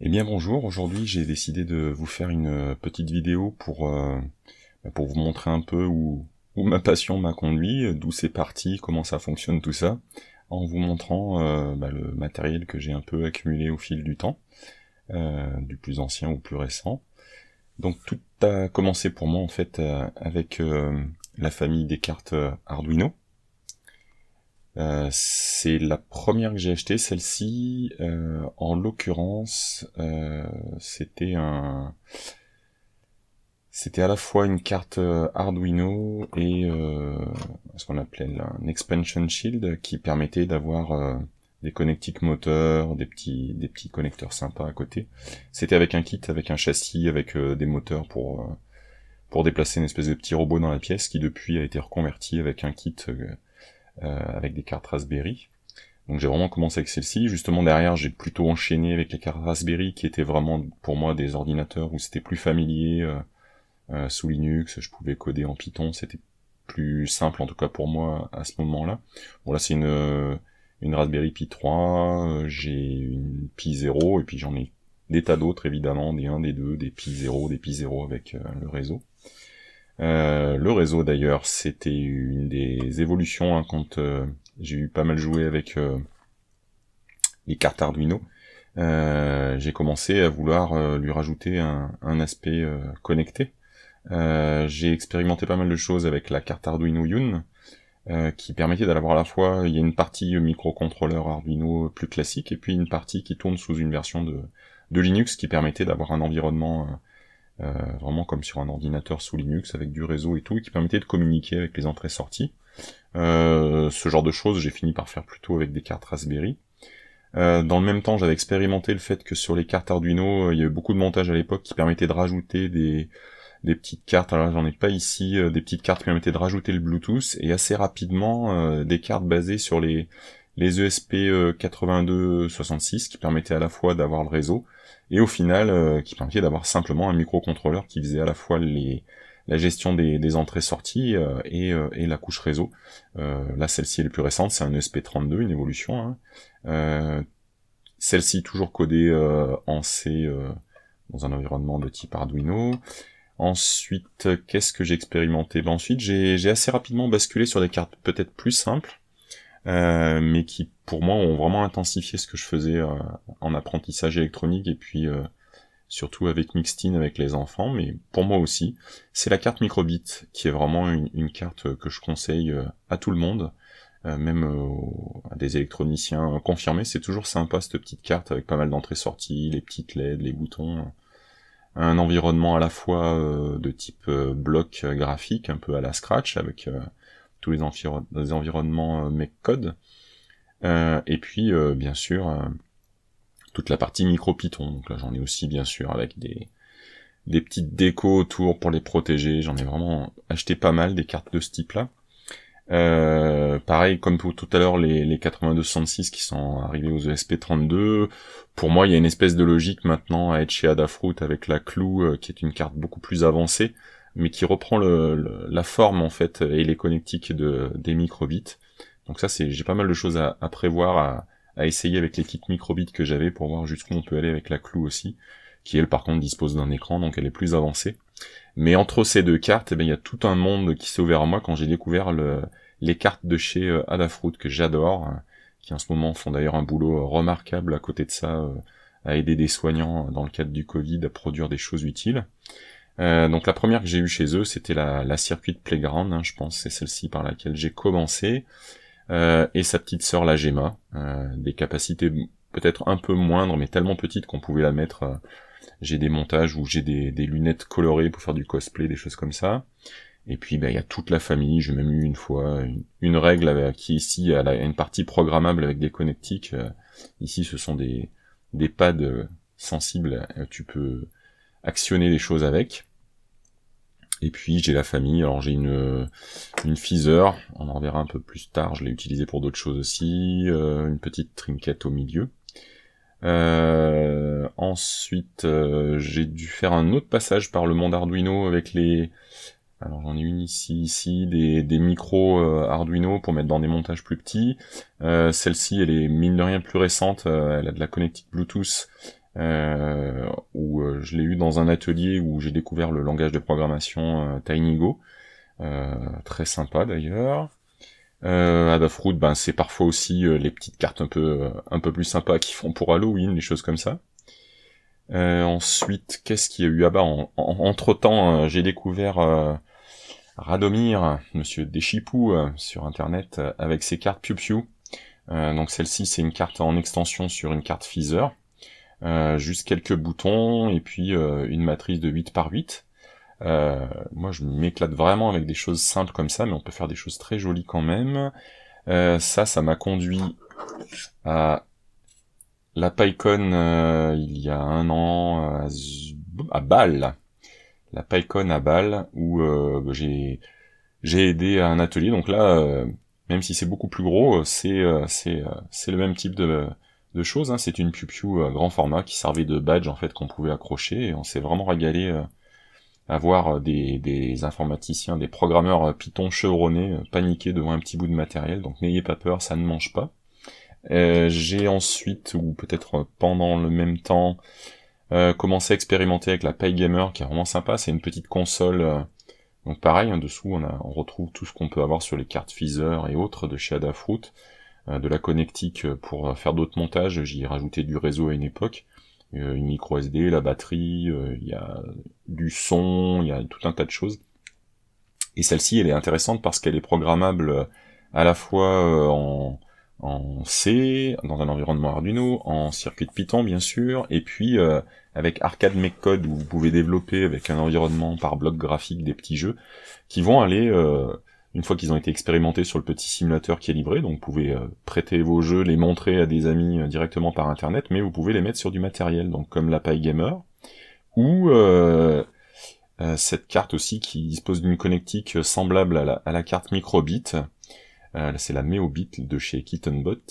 Eh bien bonjour, aujourd'hui j'ai décidé de vous faire une petite vidéo pour vous montrer un peu où ma passion m'a conduit, d'où c'est parti, comment ça fonctionne tout ça, en vous montrant le matériel que j'ai un peu accumulé au fil du temps, du plus ancien au plus récent. Donc tout a commencé pour moi en fait avec la famille des cartes Arduino. C'est la première que j'ai achetée, celle-ci. En l'occurrence, c'était à la fois une carte Arduino et ce qu'on appelait un expansion shield qui permettait d'avoir des connectiques moteurs, des petits connecteurs sympas à côté. C'était avec un kit, avec un châssis, avec des moteurs pour déplacer une espèce de petit robot dans la pièce qui depuis a été reconverti avec un kit avec des cartes Raspberry. Donc j'ai vraiment commencé avec celle-ci. Justement derrière, j'ai plutôt enchaîné avec les cartes Raspberry qui étaient vraiment pour moi des ordinateurs où c'était plus familier, sous Linux, je pouvais coder en Python, c'était plus simple en tout cas pour moi à ce moment-là. Bon là c'est une Raspberry Pi 3, j'ai une Pi 0 et puis j'en ai des tas d'autres évidemment, des 1, des 2, des Pi 0, des Pi 0 avec le réseau. Le réseau d'ailleurs c'était une des évolutions hein, quand j'ai eu pas mal joué avec les cartes Arduino. J'ai commencé à vouloir lui rajouter un aspect connecté. J'ai expérimenté pas mal de choses avec la carte Arduino Yun, qui permettait d'avoir à la fois, il y a une partie microcontrôleur Arduino plus classique, et puis une partie qui tourne sous une version de Linux qui permettait d'avoir un environnement vraiment comme sur un ordinateur sous Linux, avec du réseau et tout, et qui permettait de communiquer avec les entrées-sorties. Ce genre de choses, j'ai fini par faire plutôt avec des cartes Raspberry. Dans le même temps, j'avais expérimenté le fait que sur les cartes Arduino, il y avait beaucoup de montage à l'époque qui permettait de rajouter des petites cartes, alors j'en ai pas ici, des petites cartes qui permettaient de rajouter le Bluetooth, et assez rapidement, des cartes basées sur les ESP 8266 qui permettaient à la fois d'avoir le réseau, et au final, qui permettaient d'avoir simplement un microcontrôleur qui faisait à la fois la gestion des entrées-sorties et la couche réseau. Là, celle-ci est la plus récente, c'est un ESP32, une évolution. Hein. Celle-ci toujours codée en C dans un environnement de type Arduino. Ensuite, qu'est-ce que j'ai expérimenté? Ensuite, j'ai assez rapidement basculé sur des cartes peut-être plus simples, mais qui, pour moi, ont vraiment intensifié ce que je faisais en apprentissage électronique, et puis surtout avec Mixtin, avec les enfants, mais pour moi aussi. C'est la carte Microbit, qui est vraiment une carte que je conseille à tout le monde, même à des électroniciens confirmés. C'est toujours sympa, cette petite carte, avec pas mal d'entrées-sorties, les petites LED, les boutons... un environnement à la fois de type bloc graphique, un peu à la Scratch, avec tous les environnements MakeCode, et puis bien sûr toute la partie micro-Python. Donc là j'en ai aussi bien sûr avec des petites décos autour pour les protéger. J'en ai vraiment acheté pas mal des cartes de ce type-là. Pareil, comme pour tout à l'heure, les 8266 qui sont arrivés aux ESP32, pour moi, il y a une espèce de logique maintenant à être chez Adafruit avec la Clou, qui est une carte beaucoup plus avancée, mais qui reprend la forme, en fait, et les connectiques des microbits. Donc ça, j'ai pas mal de choses à prévoir, à essayer avec les kits microbits que j'avais pour voir jusqu'où on peut aller avec la Clou aussi, qui elle, par contre, dispose d'un écran, donc elle est plus avancée. Mais entre ces deux cartes, il y a tout un monde qui s'est ouvert à moi quand j'ai découvert les cartes de chez Adafruit que j'adore, qui en ce moment font d'ailleurs un boulot remarquable à côté de ça, à aider des soignants dans le cadre du Covid à produire des choses utiles. Donc la première que j'ai eue chez eux, c'était la Circuit Playground, hein, je pense, c'est celle-ci par laquelle j'ai commencé, et sa petite sœur la Gemma, des capacités peut-être un peu moindres, mais tellement petites qu'on pouvait la mettre... j'ai des montages où j'ai des lunettes colorées pour faire du cosplay, des choses comme ça. Et puis il y a toute la famille, j'ai même eu une fois une règle qui ici a une partie programmable avec des connectiques. Ici ce sont des pads sensibles, tu peux actionner des choses avec. Et puis j'ai la famille, alors j'ai une Feezer, on en reverra un peu plus tard, je l'ai utilisée pour d'autres choses aussi, une petite trinket au milieu. Ensuite, j'ai dû faire un autre passage par le monde Arduino avec Alors j'en ai une ici, des micros Arduino pour mettre dans des montages plus petits. Celle-ci, elle est mine de rien plus récente, elle a de la connectique Bluetooth, où je l'ai eu dans un atelier où j'ai découvert le langage de programmation TinyGo, très sympa d'ailleurs. Adafruit, ben c'est parfois aussi les petites cartes un peu plus sympas qui font pour Halloween, des choses comme ça. Ensuite, qu'est-ce qu'il y a eu? Ah bah, entre-temps, j'ai découvert Radomir, monsieur Deschipou, sur internet, avec ses cartes Piu Piu. Donc celle-ci, c'est une carte en extension sur une carte Feezer. Juste quelques boutons, et puis une matrice de 8 par 8. Moi, je m'éclate vraiment avec des choses simples comme ça, mais on peut faire des choses très jolies quand même. Ça m'a conduit à la PyCon il y a un an à Bâle. La PyCon à Bâle, où j'ai aidé à un atelier. Donc là, même si c'est beaucoup plus gros, c'est le même type de choses. Hein. C'est une Piu Piu grand format qui servait de badge en fait qu'on pouvait accrocher. Et on s'est vraiment régalé à voir des informaticiens, des programmeurs Python chevronnés paniquer devant un petit bout de matériel. Donc n'ayez pas peur, ça ne mange pas. J'ai ensuite, ou peut-être pendant le même temps, commencé à expérimenter avec la PyGamer, qui est vraiment sympa. C'est une petite console. Donc pareil, en dessous, on retrouve tout ce qu'on peut avoir sur les cartes Feezer et autres de chez Adafruit. De la connectique pour faire d'autres montages. J'y ai rajouté du réseau à une époque. Une micro SD, la batterie, il y a du son, il y a tout un tas de choses. Et celle-ci, elle est intéressante parce qu'elle est programmable à la fois en C, dans un environnement Arduino, en circuit de Python bien sûr, et puis avec Arcade Make Code où vous pouvez développer avec un environnement par bloc graphique des petits jeux qui vont aller, une fois qu'ils ont été expérimentés sur le petit simulateur qui est livré, donc vous pouvez prêter vos jeux, les montrer à des amis directement par internet, mais vous pouvez les mettre sur du matériel, donc comme la PyGamer, ou cette carte aussi qui dispose d'une connectique semblable à la carte Microbit. C'est la Meobit de chez KittenBot,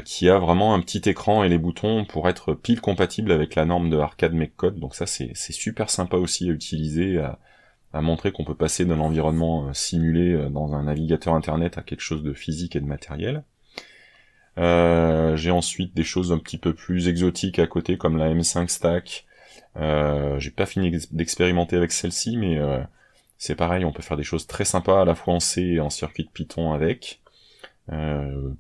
qui a vraiment un petit écran et les boutons pour être pile compatible avec la norme de Arcade Make Code. Donc ça c'est super sympa aussi à utiliser, à montrer qu'on peut passer d'un environnement simulé dans un navigateur internet à quelque chose de physique et de matériel. J'ai ensuite des choses un petit peu plus exotiques à côté comme la M5 Stack. J'ai pas fini d'expérimenter avec celle-ci, mais c'est pareil, on peut faire des choses très sympas à la fois en C et en circuit de Python avec.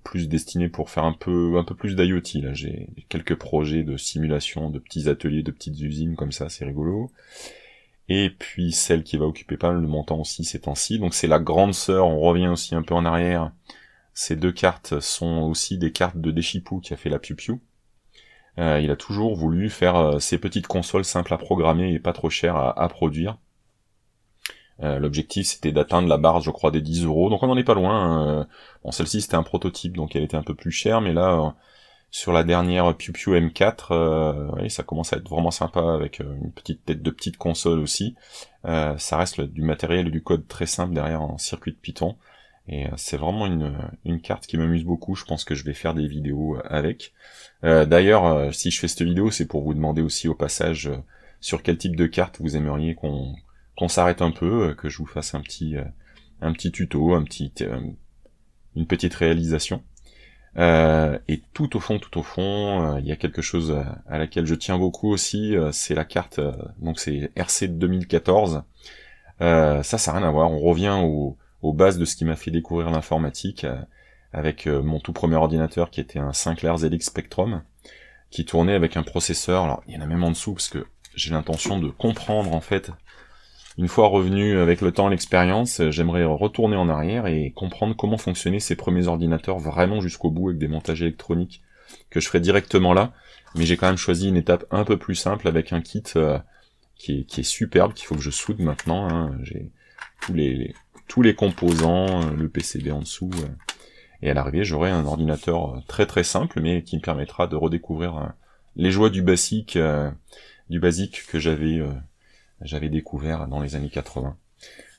Plus destiné pour faire un peu plus d'IoT. Là, j'ai quelques projets de simulation, de petits ateliers, de petites usines comme ça, c'est rigolo. Et puis celle qui va occuper pas mal de mon temps aussi ces temps-ci, donc c'est la grande sœur, on revient aussi un peu en arrière. Ces deux cartes sont aussi des cartes de Deschipou qui a fait la Piu Piu. Il a toujours voulu faire ces petites consoles simples à programmer et pas trop chères à produire. L'objectif c'était d'atteindre la barre, je crois, des 10 €, donc on n'en est pas loin. Bon, celle-ci c'était un prototype, donc elle était un peu plus chère, mais là, sur la dernière Piu Piu M4, oui, ça commence à être vraiment sympa avec une petite tête de petite console aussi. Ça reste du matériel et du code très simple derrière en circuit de Python. Et c'est vraiment une carte qui m'amuse beaucoup, je pense que je vais faire des vidéos avec. D'ailleurs, si je fais cette vidéo, c'est pour vous demander aussi au passage sur quel type de carte vous aimeriez qu'on s'arrête un peu, que je vous fasse un petit tuto, une petite réalisation. Et tout au fond, il y a quelque chose à laquelle je tiens beaucoup aussi, c'est la carte, donc c'est RC 2014. Ça n'a rien à voir, on revient aux bases de ce qui m'a fait découvrir l'informatique, avec mon tout premier ordinateur qui était un Sinclair ZX Spectrum, qui tournait avec un processeur, alors il y en a même en dessous, parce que j'ai l'intention de comprendre en fait. Une fois revenu avec le temps et l'expérience, j'aimerais retourner en arrière et comprendre comment fonctionnaient ces premiers ordinateurs vraiment jusqu'au bout avec des montages électroniques que je ferai directement là. Mais j'ai quand même choisi une étape un peu plus simple avec un kit qui est superbe, qu'il faut que je soude maintenant. Hein. J'ai tous les composants, le PCB en dessous. Et à l'arrivée, j'aurai un ordinateur très très simple, mais qui me permettra de redécouvrir les joies du basique que j'avais découvert dans les années 80.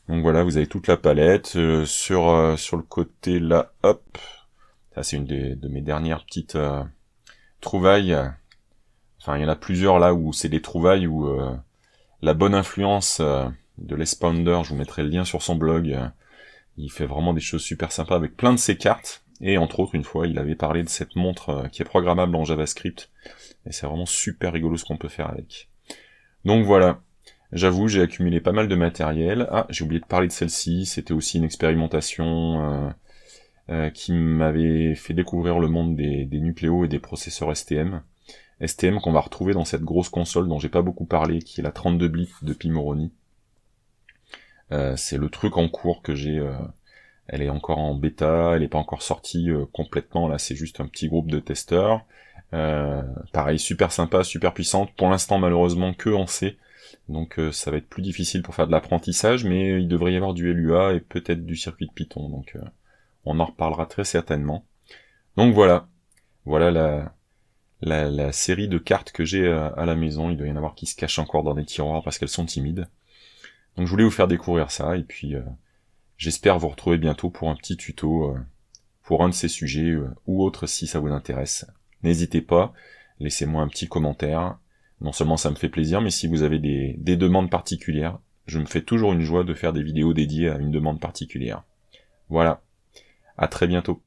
Donc voilà, vous avez toute la palette. Sur le côté là, hop, ça c'est une de mes dernières petites trouvailles. Enfin, il y en a plusieurs là où c'est des trouvailles où la bonne influence Les Pounder, je vous mettrai le lien sur son blog. Il fait vraiment des choses super sympas avec plein de ses cartes. Et entre autres, une fois, il avait parlé de cette montre qui est programmable en JavaScript. Et c'est vraiment super rigolo ce qu'on peut faire avec. Donc voilà. J'avoue, j'ai accumulé pas mal de matériel. Ah, j'ai oublié de parler de celle-ci. C'était aussi une expérimentation qui m'avait fait découvrir le monde des nucléos et des processeurs STM. STM qu'on va retrouver dans cette grosse console dont j'ai pas beaucoup parlé, qui est la 32 bits de Pimoroni. C'est le truc en cours que j'ai... elle est encore en bêta, elle n'est pas encore sortie complètement, là c'est juste un petit groupe de testeurs. Pareil, super sympa, super puissante. Pour l'instant, malheureusement, que en C. Donc ça va être plus difficile pour faire de l'apprentissage, mais il devrait y avoir du LUA et peut-être du circuit de Python. Donc on en reparlera très certainement. Donc voilà. Voilà la série de cartes que j'ai à la maison. Il doit y en avoir qui se cachent encore dans des tiroirs parce qu'elles sont timides. Donc je voulais vous faire découvrir ça, et puis j'espère vous retrouver bientôt pour un petit tuto pour un de ces sujets ou autre si ça vous intéresse. N'hésitez pas, laissez-moi un petit commentaire. Non seulement ça me fait plaisir, mais si vous avez des demandes particulières, je me fais toujours une joie de faire des vidéos dédiées à une demande particulière. Voilà, à très bientôt.